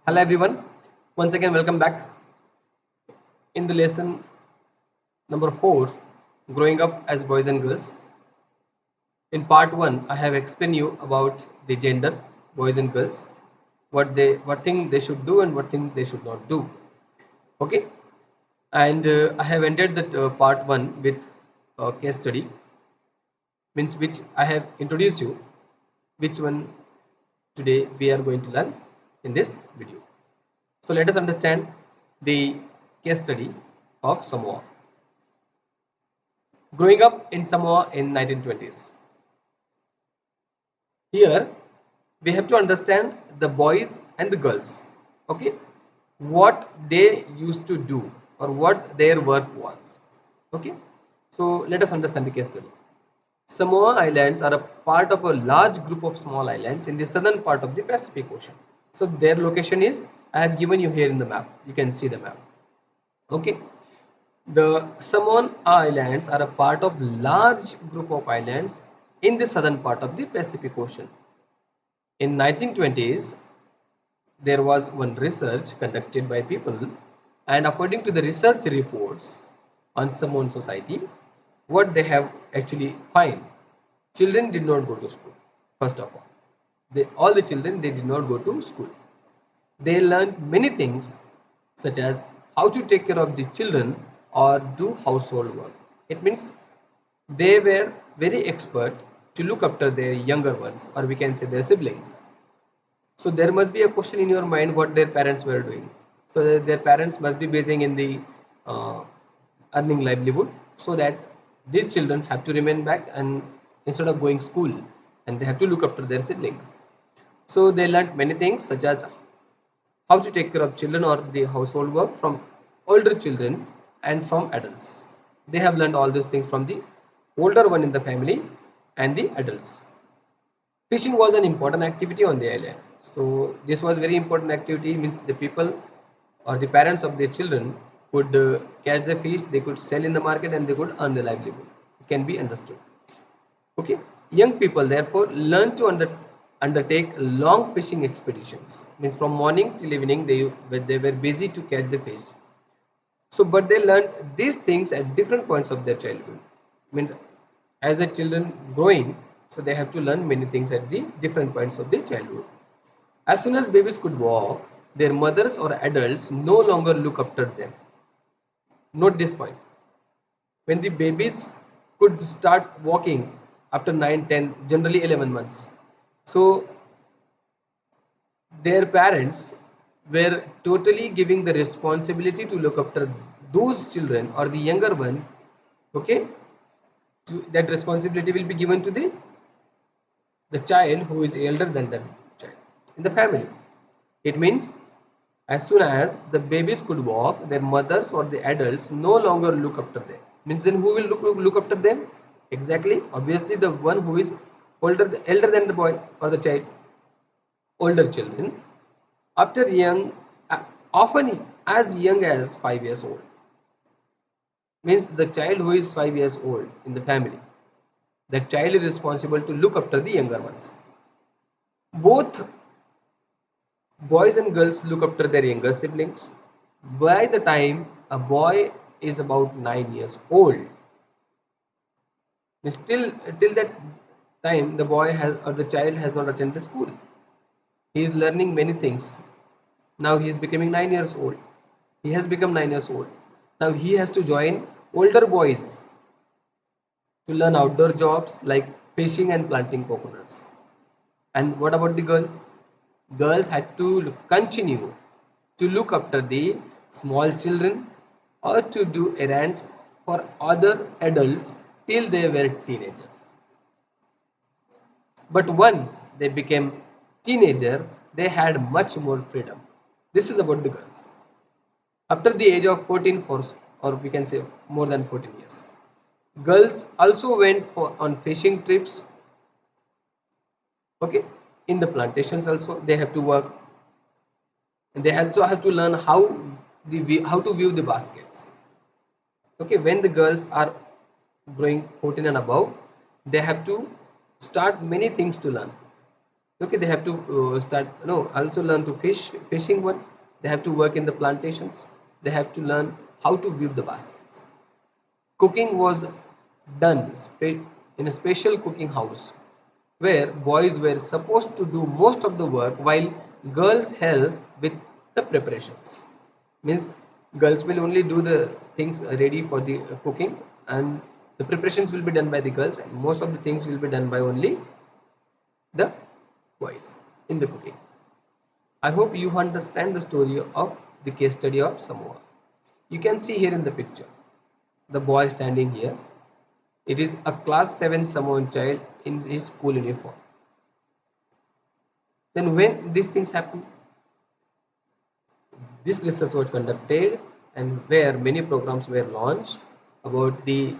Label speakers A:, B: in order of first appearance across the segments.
A: Hello everyone. Once again welcome back in the lesson number 4, growing up as boys and girls. In part 1 I have explained you about the gender, boys and girls, what thing they should do and what thing they should not do. Okay? And I have ended that part 1 with a case study, means which I have introduced you, which one today we are going to learn in this video. So let us understand the case study of Samoa. Growing up in Samoa in 1920s. Here we have to understand the boys and the girls. Okay, what they used to do or what their work was. Okay, so let us understand the case study. Samoa Islands are a part of a large group of small islands in the southern part of the Pacific Ocean. So their location is, I have given you here in the map. You can see the map. Okay, the Samoan Islands are a part of large group of islands in the southern part of the Pacific Ocean. In 1920s, there was one research conducted by people, and according to the research reports on Samoan society, what they have actually find, children did not go to school. First of all, all the children, they did not go to school. They learned many things, such as how to take care of the children or do household work. It means they were very expert to look after their younger ones, or we can say their siblings. So there must be a question in your mind what their parents were doing. So their parents must be basing in the uh, earning livelihood, so that these children have to remain back and instead of going school, and they have to look after their siblings. So they learned many things, such as how to take care of children or the household work from older children and from adults. They have learned all these things from the older one in the family and the adults. Fishing was an important activity on the island. So this was very important activity, means the people or the parents of their children could catch the fish, they could sell in the market, and they could earn the livelihood. It can be understood. Okay, young people therefore learn to undertake long fishing expeditions. Means from morning till evening they were busy to catch the fish. So, but they learned these things at different points of their childhood. Means as the children growing, so they have to learn many things at the different points of their childhood. As soon as babies could walk, their mothers or adults no longer look after them. Note this point. When the babies could start walking after 9, 10, generally 11 months, so their parents were totally giving the responsibility to look after those children or the younger one. Okay, that responsibility will be given to the child who is elder than the child in the family. It means as soon as the babies could walk, their mothers or the adults no longer look after them. Means then who will look after them? Exactly, obviously the one who is elder than the boy or the child. Older children, after young, often as young as 5 years old. Means the child who is 5 years old in the family, that child is responsible to look after the younger ones. Both boys and girls look after their younger siblings. By the time a boy is about 9 years old, still till that time the boy has or the child has not attended school. He is learning many things. Now he is becoming 9 years old. He has become 9 years old. Now he has to join older boys to learn outdoor jobs like fishing and planting coconuts. And what about the girls? Girls had to continue to look after the small children or to do errands for other adults till they were teenagers. But once they became teenager, they had much more freedom. This is about the girls. After the age of 14, or we can say more than 14 years, girls also went on fishing trips. Okay, in the plantations also they have to work, and they also have to learn how to view the baskets. Okay, when the girls are growing 14 and above, they have to start many things to learn. Okay, they have to start, no, also learn to fishing one. They have to work in the plantations. They have to learn how to weave the baskets. Cooking was done in a special cooking house where boys were supposed to do most of the work while girls help with the preparations. Means girls will only do the things ready for the cooking, and the preparations will be done by the girls, and most of the things will be done by only the boys in the cooking. I hope you understand the story of the case study of Samoa. You can see here in the picture the boy standing here. It is a class 7 Samoan child in his school uniform. Then when these things happen, this research was conducted and where many programs were launched about the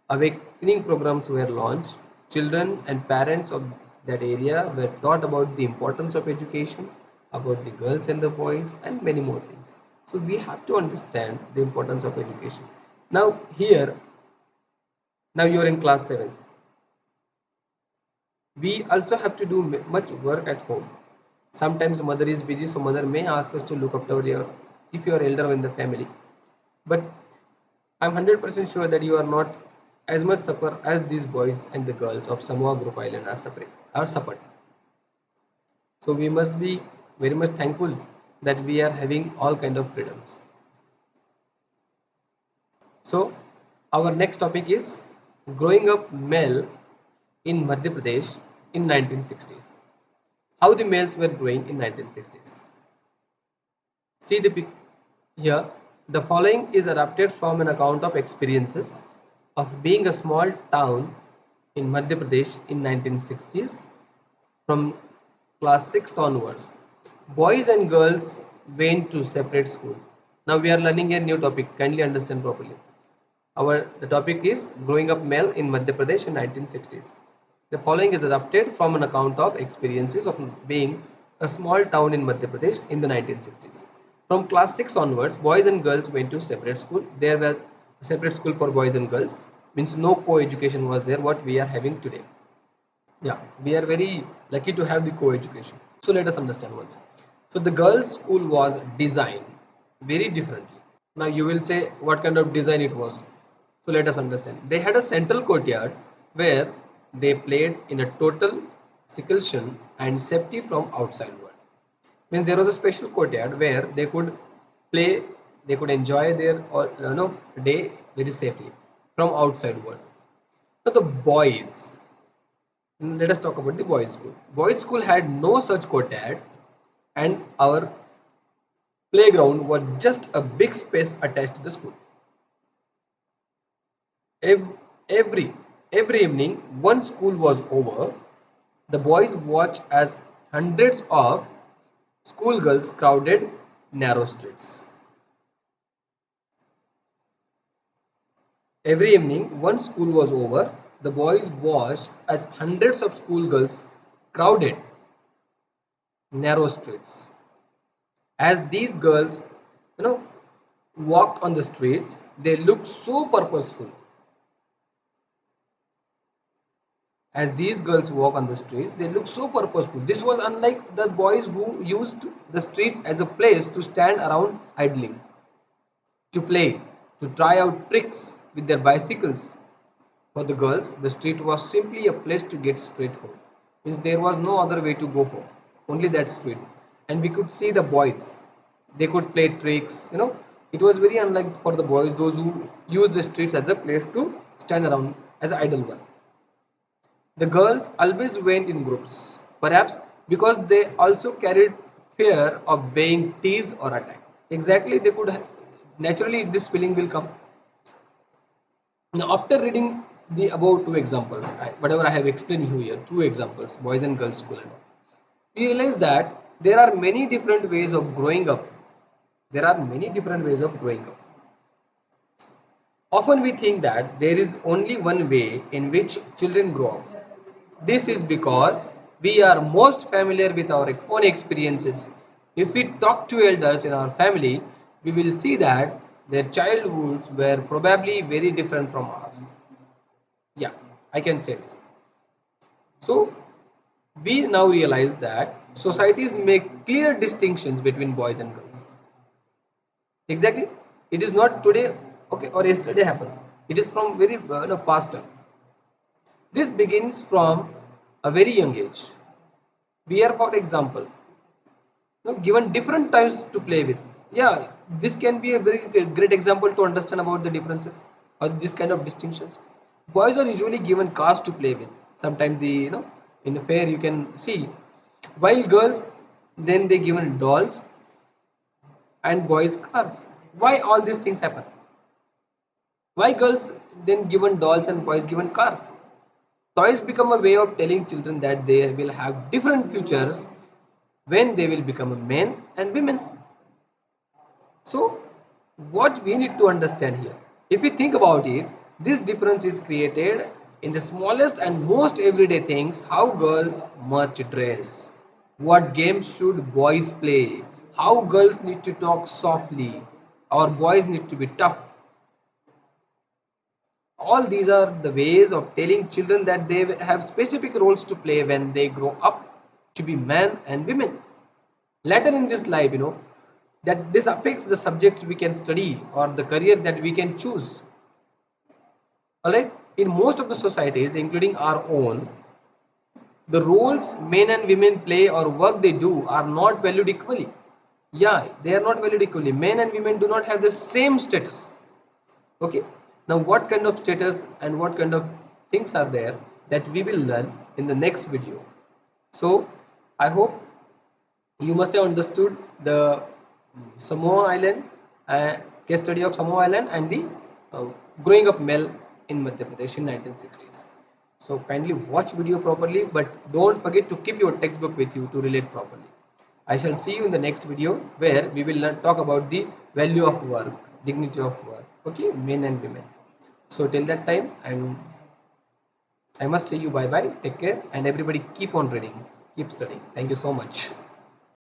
A: awakening programs were launched. Children and parents of that area were taught about the importance of education, about the girls and the boys, and many more things. So we have to understand the importance of education. Now here, now you are in class 7. We also have to do much work at home. Sometimes mother is busy, so mother may ask us to look after your, if you are elder in the family. But I'm 100% sure that you are not as much suffer as these boys and the girls of Samoa Group Island are separate are suffered. So we must be very much thankful that we are having all kind of freedoms. So our next topic is growing up male in Madhya Pradesh in 1960s. How the males were growing in 1960s. See the pic here. The following is adapted from an account of experiences of being a small town in Madhya Pradesh in 1960s from class 6 onwards. Boys and girls went to separate school. Now we are learning a new topic. Kindly understand properly. The topic is growing up male in Madhya Pradesh in 1960s. The following is adapted from an account of experiences of being a small town in Madhya Pradesh in the 1960s. From class 6 onwards, boys and girls went to separate school. There was a separate school for boys and girls. Means no co-education was there what we are having today. Yeah, we are very lucky to have the co-education. So let us understand once. So the girls' school was designed very differently. Now you will say what kind of design it was. So let us understand. They had a central courtyard where they played in a total seclusion and safety from outside world. Means there was a special courtyard where they could play, they could enjoy their day very safely from outside world. Now the boys, let us talk about the boys school. Boys school had no such courtyard, and our playground was just a big space attached to the school. Every every evening, once school was over, the boys watched as hundreds of schoolgirls crowded narrow streets. Every evening, once school was over, the boys watched as hundreds of schoolgirls crowded narrow streets. As these girls, you know, walked on the streets, they looked so purposeful. As these girls walk on the streets, they look so purposeful. This was unlike the boys who used the streets as a place to stand around idling, to play, to try out tricks with their bicycles. For the girls, the street was simply a place to get straight home. Means there was no other way to go home, only that street. And we could see the boys. They could play tricks, It was very unlike for the boys, those who use the streets as a place to stand around as idle one. The girls always went in groups, perhaps because they also carried fear of being teased or attacked. Exactly, they could naturally this feeling will come. Now, after reading the above two examples, whatever I have explained you here, two examples, boys and girls school and all, we realize that there are many different ways of growing up. There are many different ways of growing up. Often we think that there is only one way in which children grow up. This is because we are most familiar with our own experiences. If we talk to elders in our family, we will see that their childhoods were probably very different from ours. Yeah, I can say this. So, We now realize that societies make clear distinctions between boys and girls. Exactly, it is not today, okay, or yesterday happened. It is from very past time. This begins from a very young age. We are, for example, given different times to play with. Yeah, this can be a very great example to understand about the differences or this kind of distinctions. Boys are usually given cars to play with. Sometimes the in the fair you can see, while girls then they given dolls and boys cars. Why all these things happen? Why girls then given dolls and boys given cars? Toys become a way of telling children that they will have different futures when they will become a men and women. So, what we need to understand here, if we think about it, this difference is created in the smallest and most everyday things: how girls must dress, what games should boys play, how girls need to talk softly, or boys need to be tough. All these are the ways of telling children that they have specific roles to play when they grow up to be men and women. Later in this life, that this affects the subjects we can study or the career that we can choose. All right, in most of the societies including our own, the roles men and women play or work they do are not valued equally. Yeah, they are not valued equally. Men and women do not have the same status. Okay, now what kind of status and what kind of things are there that we will learn in the next video. So I hope you must have understood the Samoa Island, case study of Samoa Island, and the uh, growing up male in Madhya Pradesh in 1960s. So kindly watch video properly, but don't forget to keep your textbook with you to relate properly. I shall see you in the next video where we will talk about the value of work, dignity of work. Okay, men and women. So till that time, I must say you bye bye. Take care, and everybody keep on reading, keep studying. Thank you so much.